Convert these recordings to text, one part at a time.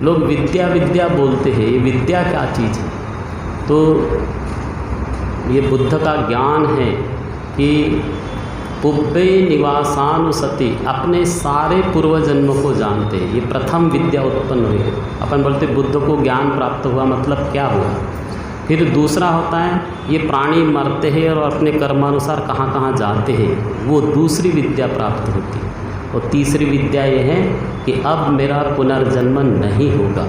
लोग विद्या विद्या बोलते हैं, ये विद्या क्या चीज़ है? तो ये बुद्ध का ज्ञान है कि पुब्बे निवासानुसति, अपने सारे पूर्व जन्म को जानते हैं। ये प्रथम विद्या उत्पन्न हुई है। अपन बोलते बुद्ध को ज्ञान प्राप्त हुआ, मतलब क्या हुआ? फिर दूसरा होता है ये प्राणी मरते हैं और अपने कर्मानुसार कहाँ कहाँ जाते हैं, वो दूसरी विद्या प्राप्त होती है। और तीसरी विद्या ये है कि अब मेरा पुनर्जन्म नहीं होगा,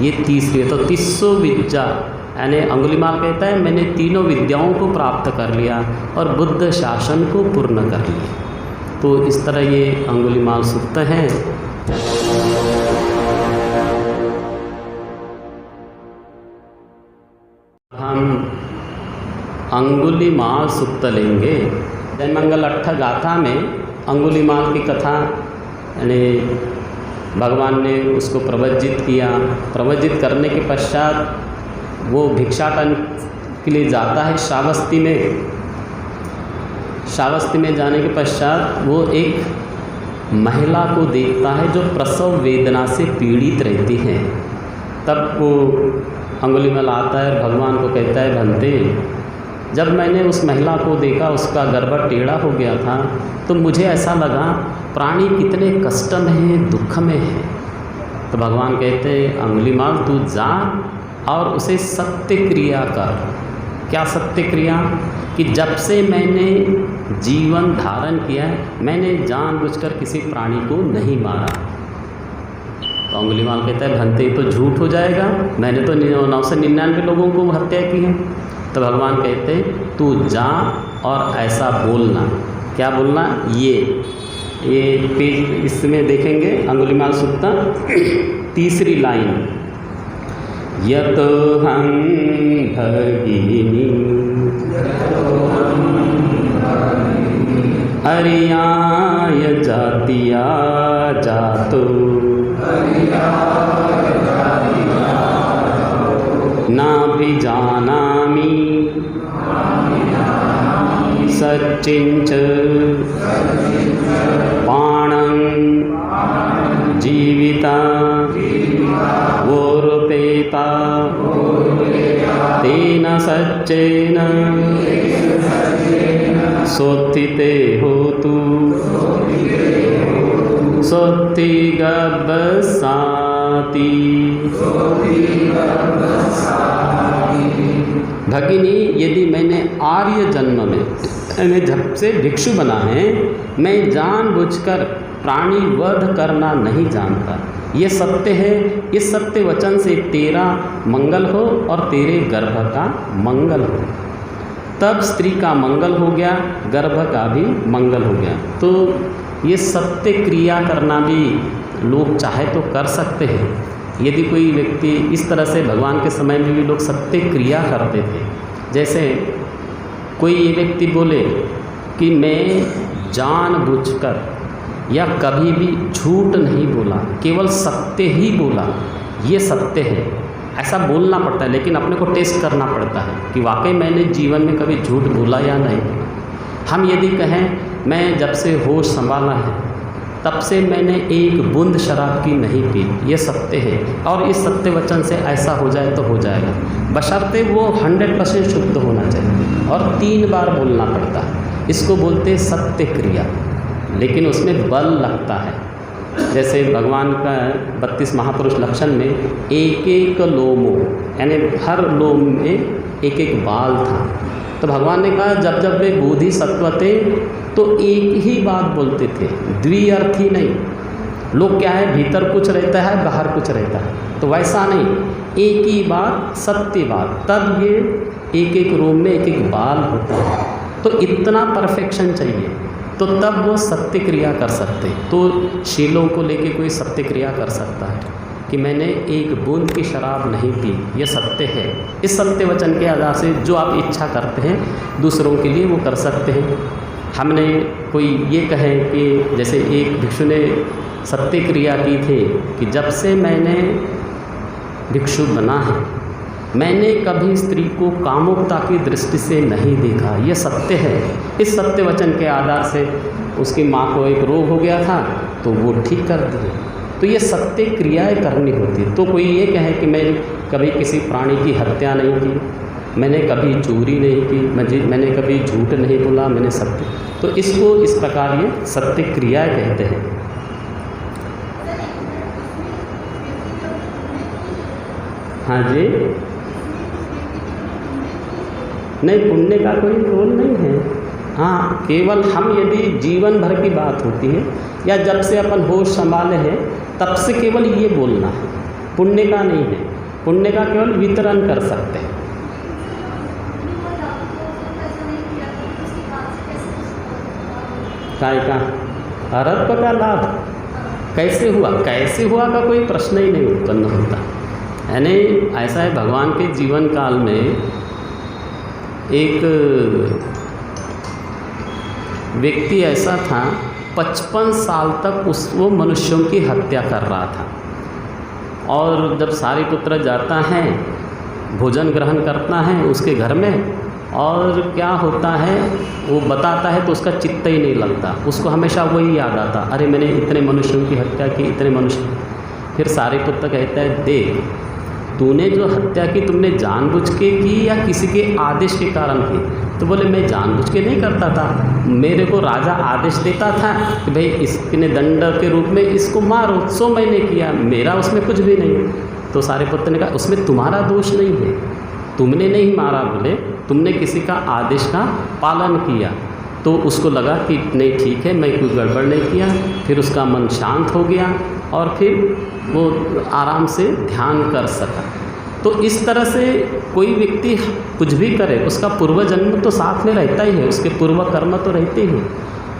ये तीसरी है। तो 300 विद्या, यानी अंगुलीमाल कहता है मैंने तीनों विद्याओं को प्राप्त कर लिया और बुद्ध शासन को पूर्ण कर लिया। तो इस तरह ये अंगुलीमाल सूक्त हैं। हम अंगुलीमाल सूक्त लेंगे। जयमंगल अट्ठ गाथा में अंगुलीमाल की कथा, यानी भगवान ने उसको प्रवज्जित किया। प्रवज्जित करने के पश्चात वो भिक्षाटन के लिए जाता है श्रावस्ती में। श्रावस्ती में जाने के पश्चात वो एक महिला को देखता है जो प्रसव वेदना से पीड़ित रहती है। तब वो अंगुलीमाल आता है और भगवान को कहता है, भंते, जब मैंने उस महिला को देखा उसका गर्भ टेढ़ा हो गया था तो मुझे ऐसा लगा प्राणी कितने कष्ट में है, दुख में है। तो भगवान कहते हैं, अंगुलीमाल तू जा और उसे सत्य क्रिया कर। क्या सत्य क्रिया? कि जब से मैंने जीवन धारण किया है मैंने जानबूझकर किसी प्राणी को नहीं मारा। तो अंगुलीमाल कहता है, भंते तो झूठ हो जाएगा, मैंने तो 999 लोगों को हत्या की है। तो भगवान कहते हैं तू जा और ऐसा बोलना। क्या बोलना? ये पेज इसमें देखेंगे अंगुलीमाल सूक्त, तीसरी लाइन, यतोऽहं भगिनी अर्याय जातिया जातो नाभिजानामि सच्चिञ्च पाणं जीविता वोरुपेता तेन सच्चेन सोत्थिते होतु सोत्थि गब्बसाति। भगिनी, यदि मैंने आर्य जन्म में मैंने जब से भिक्षु बना है, मैं जानबूझकर प्राणी वध करना नहीं जानता। ये सत्य है। इस सत्य वचन से तेरा मंगल हो और तेरे गर्भ का मंगल हो। तब स्त्री का मंगल हो गया, गर्भ का भी मंगल हो गया। तो ये सत्य क्रिया करना भी लोग चाहे तो कर सकते हैं। यदि कोई व्यक्ति इस तरह से, भगवान के समय में भी लोग सत्य क्रिया करते थे। जैसे कोई ये व्यक्ति बोले कि मैं जानबूझकर या कभी भी झूठ नहीं बोला, केवल सत्य ही बोला, ये सत्य है, ऐसा बोलना पड़ता है। लेकिन अपने को टेस्ट करना पड़ता है कि वाकई मैंने जीवन में कभी झूठ बोला या नहीं। हम यदि कहें मैं जब से होश संभाला है तब से मैंने एक बूंद शराब की नहीं पी, ये सत्य है। और इस सत्य वचन से ऐसा हो जाए तो हो जाएगा, बशर्ते वो 100% शुद्ध होना चाहिए और 3 बार बोलना पड़ता है। इसको बोलते हैं सत्य क्रिया, लेकिन उसमें बल लगता है। जैसे भगवान का 32 महापुरुष लक्षण में एक एक लोमो, यानी हर लोम में एक एक बाल था। तो भगवान ने कहा जब जब वे बोधि सत्व थे तो एक ही बात बोलते थे, द्विअर्थी नहीं। लोग क्या है, भीतर कुछ रहता है बाहर कुछ रहता है, तो वैसा नहीं, एक ही बात, सत्य बात। तब ये एक एक रोम में एक एक बाल होता है। तो इतना परफेक्शन चाहिए, तो तब वो सत्य क्रिया कर सकते हैं। तो शीलों को लेके कोई सत्य क्रिया कर सकता है कि मैंने एक बूंद की शराब नहीं पी, ये सत्य है। इस सत्य वचन के आधार से जो आप इच्छा करते हैं दूसरों के लिए वो कर सकते हैं। हमने कोई ये कहे कि जैसे एक भिक्षु ने सत्य क्रिया की थी कि जब से मैंने भिक्षु बना है मैंने कभी स्त्री को कामुकता की दृष्टि से नहीं देखा, ये सत्य है। इस सत्य वचन के आधार से उसकी माँ को एक रोग हो गया था तो वो ठीक कर दिए। तो तो ये सत्य क्रियाएं करनी होती है। तो कोई ये कहे कि मैं कभी किसी प्राणी की हत्या नहीं की, मैंने कभी चोरी नहीं की, मैंने कभी झूठ नहीं बोला, मैंने सत्य, तो इसको इस प्रकार ये सत्य क्रियाएं कहते हैं। हाँ जी, नहीं, पुण्य का कोई रोल नहीं है। हाँ, केवल हम यदि जीवन भर की बात होती है या जब से अपन होश संभाले हैं तब से केवल ये बोलना है, पुण्य का नहीं है। पुण्य का केवल वितरण कर सकते हैं। काय का अरत्व का लाभ कैसे हुआ, कैसे हुआ का कोई प्रश्न ही नहीं उत्पन्न होता। यानी ऐसा है, भगवान के जीवन काल में एक व्यक्ति ऐसा था 55 साल तक वो मनुष्यों की हत्या कर रहा था। और जब सारिपुत्र जाता है, भोजन ग्रहण करता है उसके घर में, और क्या होता है वो बताता है तो उसका चित्त ही नहीं लगता, उसको हमेशा वही याद आता, अरे मैंने इतने मनुष्यों की हत्या की, इतने मनुष्य। फिर सारिपुत्र कहता है, देख तूने जो हत्या की तुमने जानबूझ के की या किसी के आदेश के कारण की? तो बोले मैं जानबूझ के नहीं करता था, मेरे को राजा आदेश देता था कि भाई इसने दंड के रूप में इसको मारो, सो मैंने किया, मेरा उसमें कुछ भी नहीं। तो सारिपुत्र ने कहा उसमें तुम्हारा दोष नहीं है, तुमने नहीं मारा, बोले तुमने किसी का आदेश का पालन किया। तो उसको लगा कि नहीं ठीक है, मैं कोई गड़बड़ नहीं किया। फिर उसका मन शांत हो गया और फिर वो आराम से ध्यान कर सका। तो इस तरह से कोई व्यक्ति कुछ भी करे उसका पूर्व जन्म तो साथ में रहता ही है, उसके पूर्व कर्म तो रहते ही हैं।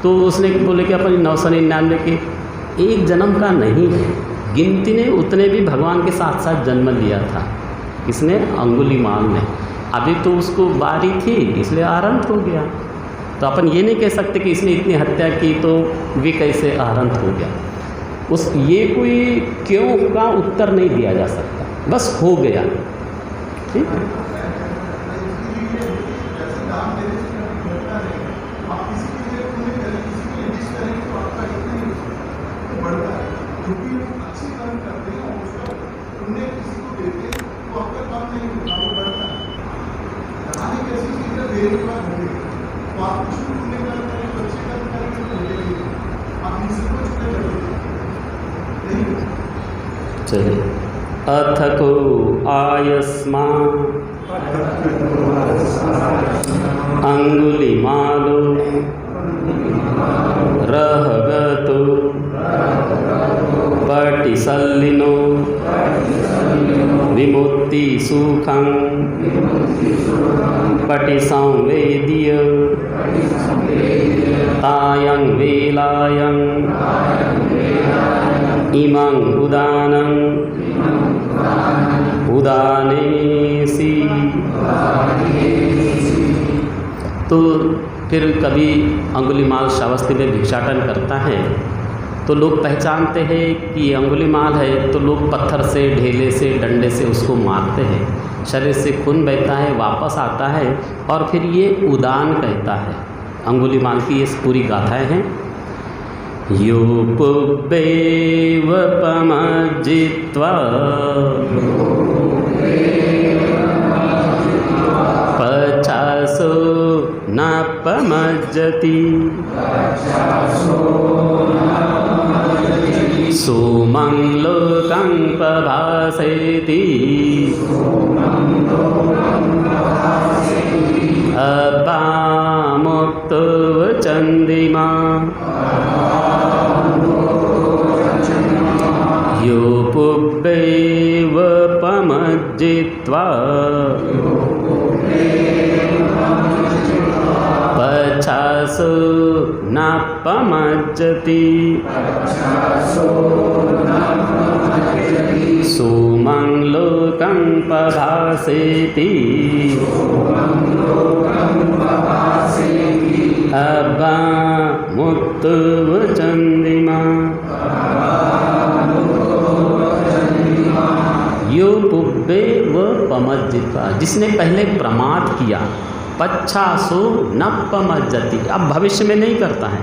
तो उसने बोले कि अपन 999 के एक जन्म का नहीं है, गिनती ने उतने भी भगवान के साथ साथ जन्म लिया था। किसने? अंगुलीमाल ने। अभी तो उसको बारी थी इसलिए आरंभ हो गया। तो अपन ये नहीं कह सकते कि इसने इतनी हत्या की तो वे कैसे आरंभ हो गया। ये कोई क्यों का उत्तर नहीं दिया जा सकता, बस हो गया। ठीक है, चलिए। अथ को आयस्मा अंगुलिमालो रहगतो पटिसल्लिनो विमुक्ति सुखं पटिसंवेद्य तायं वेलायं इमं उदानं उदानेसी। तो फिर कभी अंगुलीमाल श्रावस्ती में भिक्षाटन करता है तो लोग पहचानते हैं कि ये अंगुलीमाल है, तो लोग पत्थर से, ढेले से, डंडे से उसको मारते हैं, शरीर से खून बहता है, वापस आता है और फिर ये उदान कहता है। अंगुलीमाल की ये पूरी गाथाएँ हैं। यो पुब्बेव पमजित्वा पचासो न पमज्जति सोमं लोकं प्रभासेति अपामुक्तो चंदिमा यो पुब्बेव पमज्जित्वा पचासो न पमज्जति सोमं लोकं प्रभासेति अपामुक्तो चंदिमा। यो पुब्बे व पमज्जित्वा, जिसने पहले प्रमाद किया, पच्छासो न पमज्जति, अब भविष्य में नहीं करता है।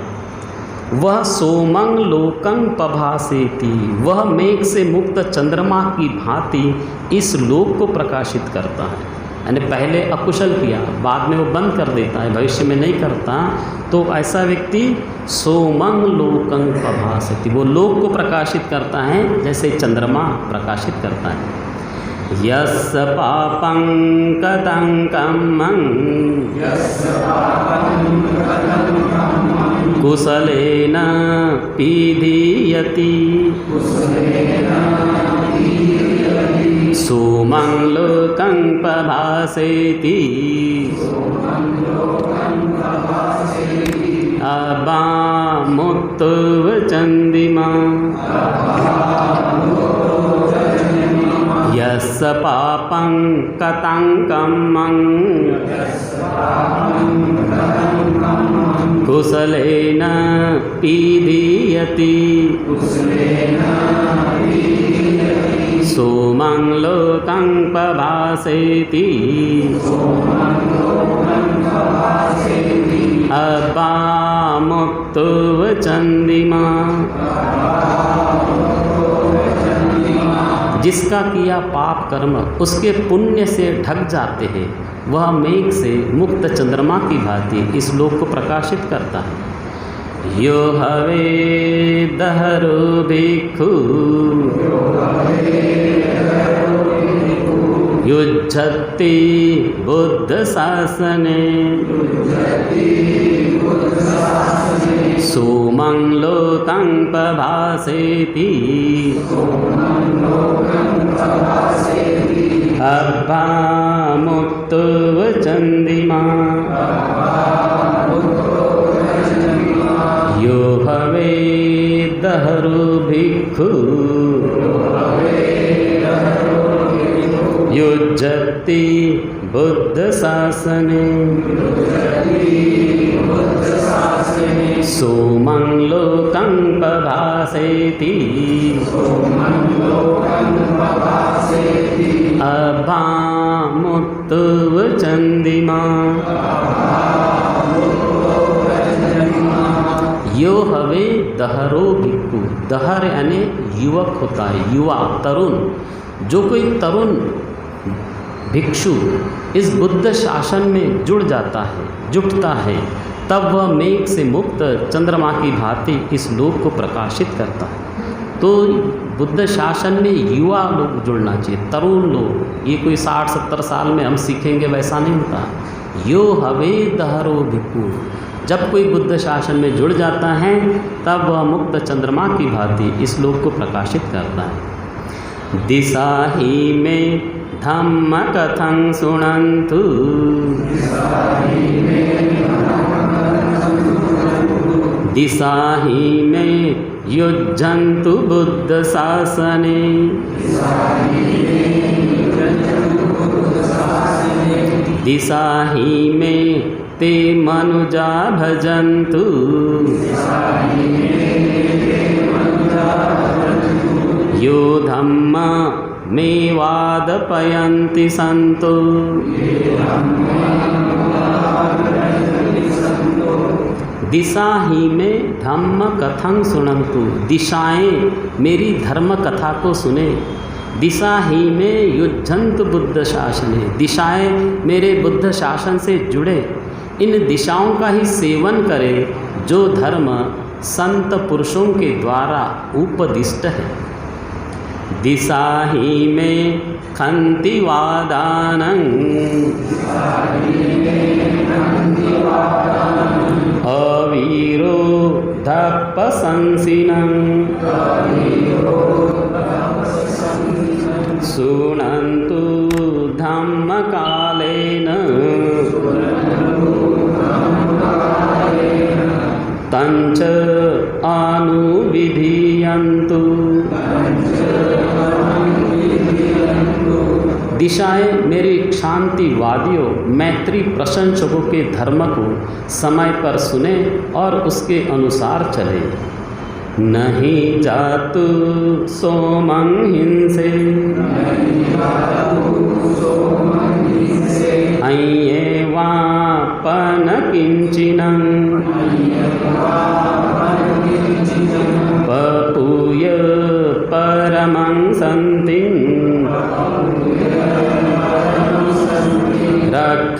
वह सोमंग लोकं पभासेति, वह मेघ से मुक्त चंद्रमा की भांति इस लोक को प्रकाशित करता है। यानी पहले अकुशल किया, बाद में वो बंद कर देता है, भविष्य में नहीं करता, तो ऐसा व्यक्ति सोमंग लोकं पभासेति, वो लोक को प्रकाशित करता है जैसे चंद्रमा प्रकाशित करता है। यस्य पापं कतं कम्मं कुशलेन पीदीयति सोमं लोकं पभासेति अबामुत्तुव चंदिमा यस्य पापं कतं कम्मं कुशलेन पीदीयति सोमं लोकं पभासेति अबामुत्तुव चंदिमा। जिसका किया पाप कर्म उसके पुण्य से ढक जाते हैं, वह मेघ से मुक्त चंद्रमा की भांति इस लोक को प्रकाशित करता है। यो हवे दहरो भिक्खु युज्झति बुद्ध शासने सोमं लोकं पभासेति अबामुत्तुव चंदिमा। यो हवे दहरो भिक्खु युज्झति बुद्ध शासने सोमं लोकं पभासेति अबामुत्तुव चंदिमा। यो हवे दहरो भिक्खु, दहर यानी युवक होता है, युवा तरुण। जो कोई तरुण भिक्षु इस बुद्ध शासन में जुड़ जाता है, जुटता है, तब वह मेघ से मुक्त चंद्रमा की भांति इस लोक को प्रकाशित करता है। तो बुद्ध शासन में युवा लोग जुड़ना चाहिए, तरुण लोग। ये कोई 60-70 साल में हम सीखेंगे वैसा नहीं होता। यो हवे दहरो भिक्खु, जब कोई बुद्ध शासन में जुड़ जाता है तब वह मुक्त चंद्रमा की भांति इस लोक को प्रकाशित करता है। दिशा ही में धम्म कथं शृण्वन्तु दिशा ही में युज्यन्तु बुद्ध शासने दिशा ही में ते मनुजा भजन्तु यो धम्मा मे वादपयन्ति सन्तो दिशा ही में धम्म कथं शृण्वन्तु, दिशाएं मेरी धर्म कथा को सुने। दिशा ही में युज्यन्तु बुद्ध शासने, दिशाएं मेरे बुद्ध शासन से जुड़े। इन दिशाओं का ही सेवन करे जो धर्म संत पुरुषों के द्वारा उपदिष्ट है। दिशा ही में खन्ति वादानं अवीरो धप्पशंसिनं शृण्वन्तु धम्मकालेन तञ्च अनुविधीयन्तु। दिशाएं मेरे शांतिवादियों मैत्री प्रशंसकों के धर्म को समय पर सुने और उसके अनुसार चले। नहीं जातु सोमं हिंसे अय्येवापन किंचिनं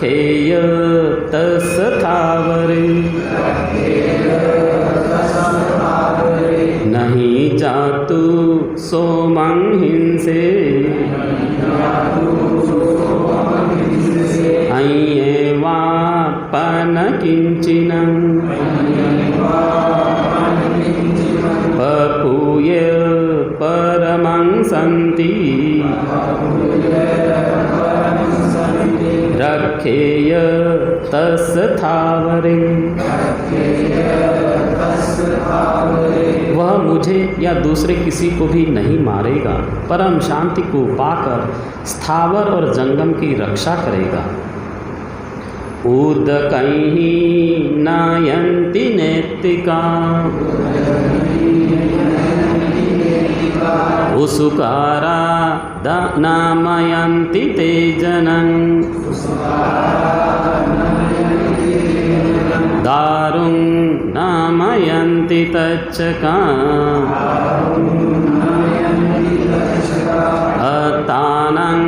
रखेय तत्स्थावरे नहीं जातु सोमं हिंसे अय्येवापन किंचिनं पपूय परमं सन्ति रखेय तत्स्थावरे। वह मुझे या दूसरे किसी को भी नहीं मारेगा, परम शांति को पाकर स्थावर और जंगम की रक्षा करेगा। उदकैः नयन्ति नेत्तिका उसुकारा नामयन्ति ते जनं दारुं नामयन्ति तच्चका अतानं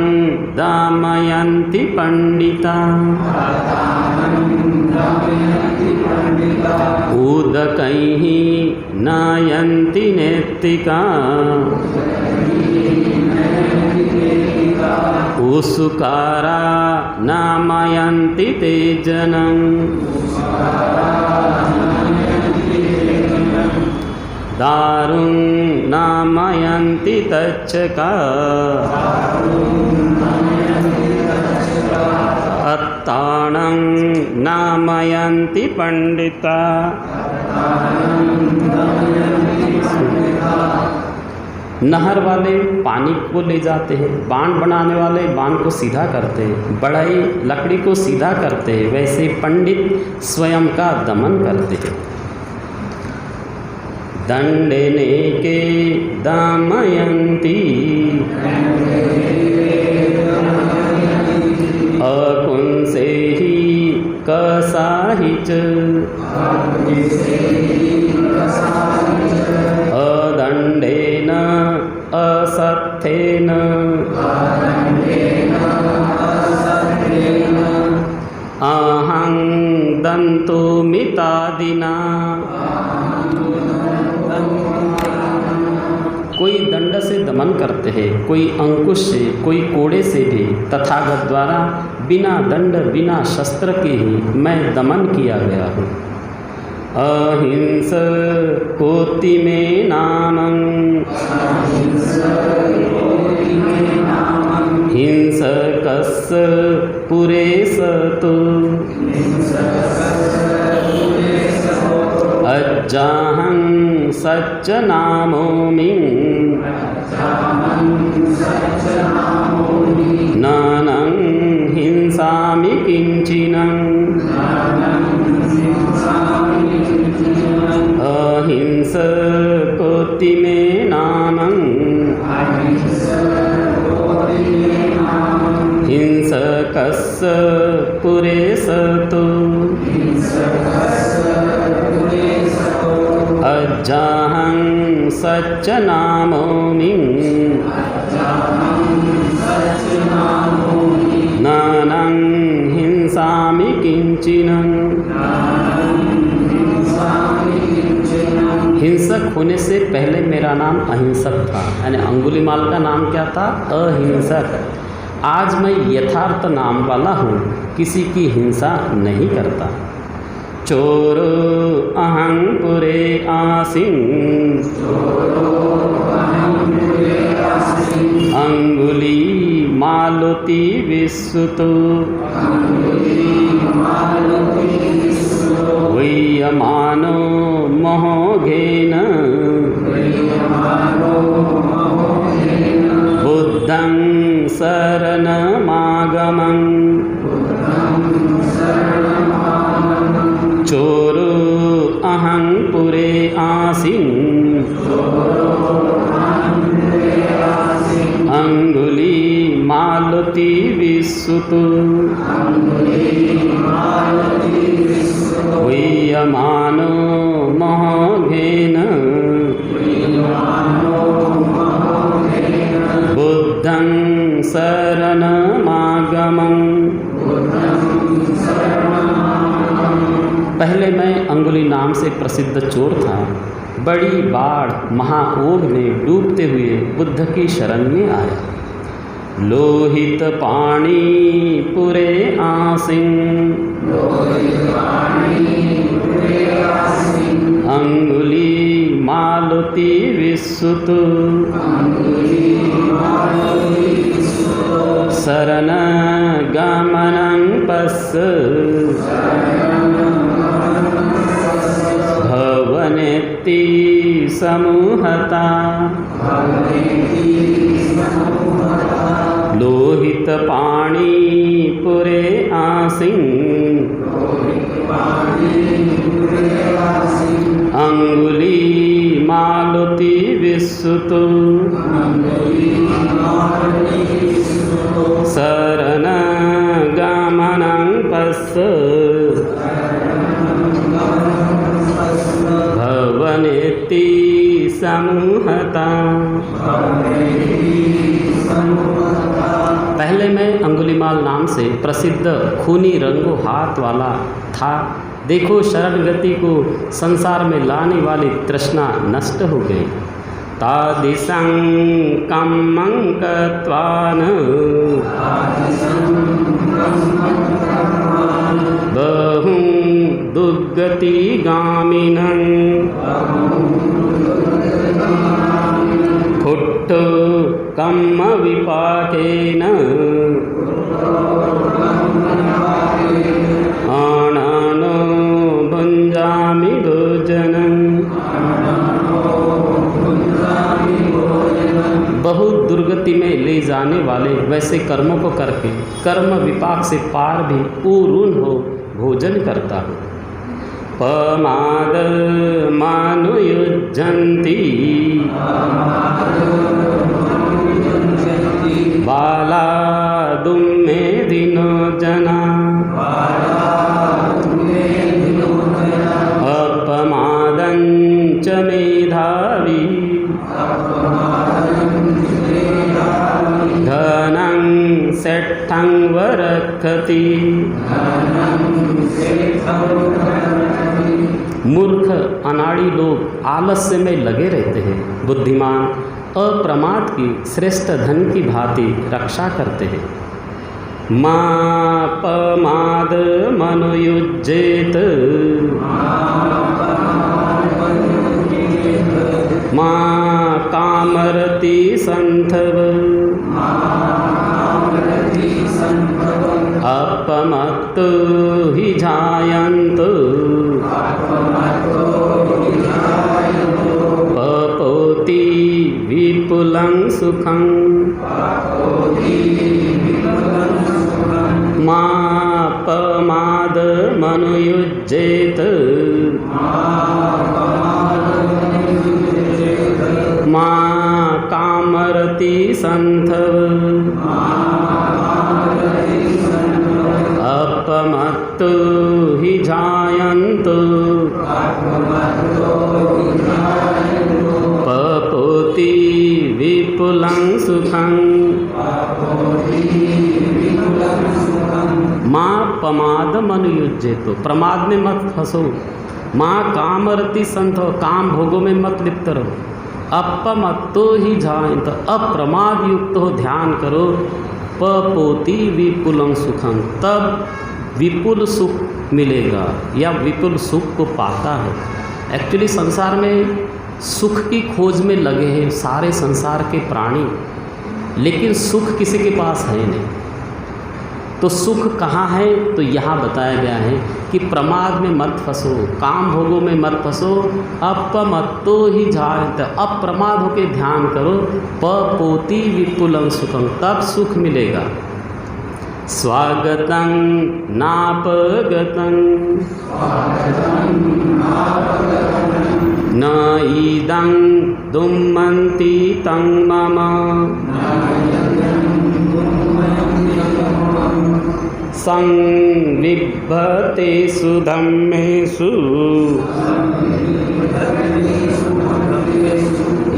दामयन्ति पंडिता उदकैः नयन्ति नेत्तिका उसुकारा नामयन्ति ते जनं दारुं नामयन्ति तच्चका अत्तानं नामयन्ति पंडिता। नहर वाले पानी को ले जाते हैं, बांध बनाने वाले बांध को सीधा करते हैं, बढ़ई लकड़ी को सीधा करते हैं, वैसे पंडित स्वयं का दमन करते हैं। दंडेने के दामयन्ति अकुंसे ही कसाहिच अदंडेन असत्थेन अहं दन्तुमितादिना। कोई दंड से दमन करते हैं, कोई अंकुश से, कोई कोड़े से भी तथागत द्वारा बिना दंड बिना शस्त्र के ही मैं दमन किया गया हूँ। अहिंस कोटि में नामं हिंसकस्य पुरेशतो अज्जाहं सच्च नामोमि नानं हिंसामि किंचिनं अहिंस कोटि में नामं हिंसकस्य पुरेशतो अज्जाहं सच्च नामोमि नानं हिंसामि किंचिनं। हिंसक होने से पहले मेरा नाम अहिंसक था, यानी अंगुलीमाल का नाम क्या था? अहिंसक। आज मैं यथार्थ नाम वाला हूँ, किसी की हिंसा नहीं करता। चोरो अहं पुरे आसीन अंगुली मालुति विश्रुतो वैयमानो मोघेन बुद्धं शरणमागमं चोरो अहं पुरे आसीन अंगुली मालुति विश्रुतो वैयमानो मोघेन बुद्धं शरणमागमं पहले मैं अंगुली नाम से प्रसिद्ध चोर था। बड़ी बाढ़ महाओघ में डूबते हुए बुद्ध की शरण में आया। लोहित पाणी पुरे आसिं, अंगुली मालती विसुत, शरण गमनं पश्य, भवनेति समूहता। लोहित पाणी पुरे आसिं, अंगुली मालती विसुत, शरण गमनं पश्य, भवनेति समूहता। पहले मैं अंगुलीमाल नाम से प्रसिद्ध खूनी रंगों हाथ वाला था। देखो शरण गति को संसार में लाने वाली तृष्णा नष्ट हो गई। तादिशं कम्मं कृत्वान, बहु दुर्गति गामिनं, फुट्टो कम्म विपाकेन, आननो भुञ्जामि भोजनं। बहुत दुर्गति में ले जाने वाले वैसे कर्मों को करके कर्म विपाक से पार भी पूर्ण हो भोजन करता हूँ। पमाद मानुयुज्यन्ति, बाला दुम्मे दिनो जना, अपमादं च मेधावी, धनं सेट्ठं वरक्षति। मूर्ख अनाड़ी लोग आलस्य में लगे रहते हैं, बुद्धिमान अप्रमाद की श्रेष्ठ धन की भांति रक्षा करते हैं। मापमाद मनुयुज्येत, मां कामरति संथव, अपमत्तो हि जायन्तो, पपोति विपुलं सुखं। मापमाद मनुयुज्येत, मां कामरति संथव, अपमत्तो हि जायन्तो, पपोति विपुलं सुखं। माँ पमाद मनुयुज्येतो, प्रमाद में मत फंसो। माँ कामरति संथो, काम भोगों में मत लिप्त रहो। अपमत्तो ही जायन्त, अप्रमाद युक्त हो ध्यान करो। पपोति विपुलं सुखं, तब विपुल सुख मिलेगा या विपुल सुख को पाता है। एक्चुअली संसार में सुख की खोज में लगे हैं सारे संसार के प्राणी, लेकिन सुख किसी के पास है नहीं। तो सुख कहाँ है? तो यहाँ बताया गया है कि प्रमाद में मत फंसो, काम भोगों में मत फंसो। अपमत्तो ही जायत, अप्रमाद होकर ध्यान करो। पपोति विपुलं सुखं, तब सुख मिलेगा। स्वागतं नापगतं, न इदं दुम्मन्ति तं मम, संविभ्रतेषु धम्मेषु,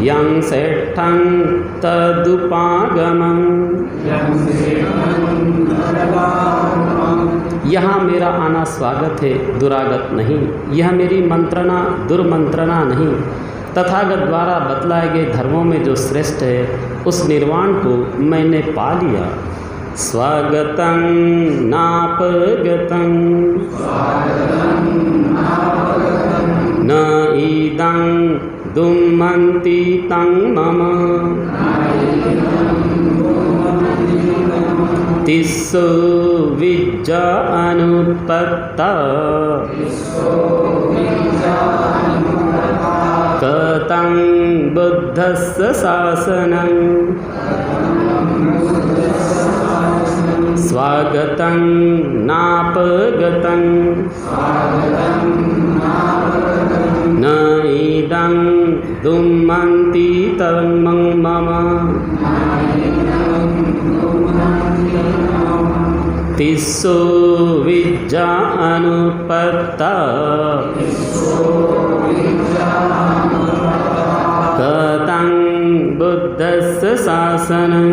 यं सेट्ठं तदुपागमं। यहाँ मेरा आना स्वागत है, दुरागत नहीं। यह मेरी मंत्रणा दुर्मंत्रणा नहीं। तथागत द्वारा बतलाए गए धर्मों में जो श्रेष्ठ है, उस निर्वाण को मैंने पा लिया। स्वागतं नापगतं न इदं दुम्मन्ति तं मम तिस्सो विज्जा अनुत्पत्ता कतं बुद्धस्य शासनं स्वागतं नापगतं न इदं दुम्मन्ति तं मम तिस्सो विज्जा अनुत्पत्ता कतं बुद्धस्य शासनं।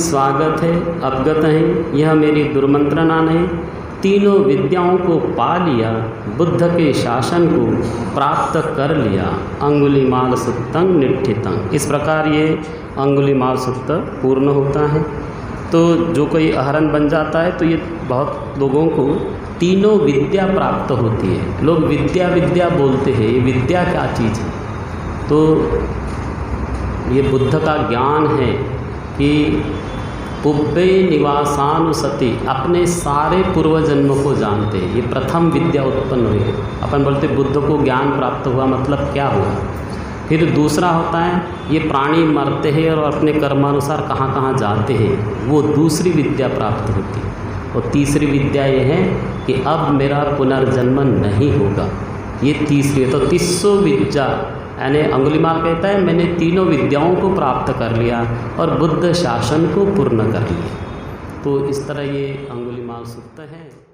स्वागत है, अवगत है, यह मेरी दुर्मंत्रणा नहीं। तीनों विद्याओं को पा लिया, बुद्ध के शासन को प्राप्त कर लिया। अंगुलीमाल सुत्तं निष्ठितं, इस प्रकार ये अंगुलीमाल सुत्त पूर्ण होता है। तो जो कोई अहरण बन जाता है तो ये बहुत लोगों को तीनों विद्या प्राप्त होती है। लोग विद्या विद्या बोलते हैं, ये विद्या क्या चीज़ है? तो ये बुद्ध का ज्ञान है कि पुब्बे निवासानुसति, अपने सारे पूर्व जन्म को जानते हैं। ये प्रथम विद्या उत्पन्न हुई है। अपन बोलते बुद्ध को ज्ञान प्राप्त हुआ, मतलब क्या हुआ? फिर दूसरा होता है ये प्राणी मरते हैं और अपने कर्मानुसार कहाँ कहाँ जाते हैं, वो दूसरी विद्या प्राप्त होती है। और तीसरी विद्या ये है कि अब मेरा पुनर्जन्म नहीं होगा, ये तीसरी है। तो तिस्सो विद्या, यानी अंगुलीमाल कहता है मैंने तीनों विद्याओं को प्राप्त कर लिया और बुद्ध शासन को पूर्ण कर लिया। तो इस तरह ये अंगुलीमाल सुत्त है।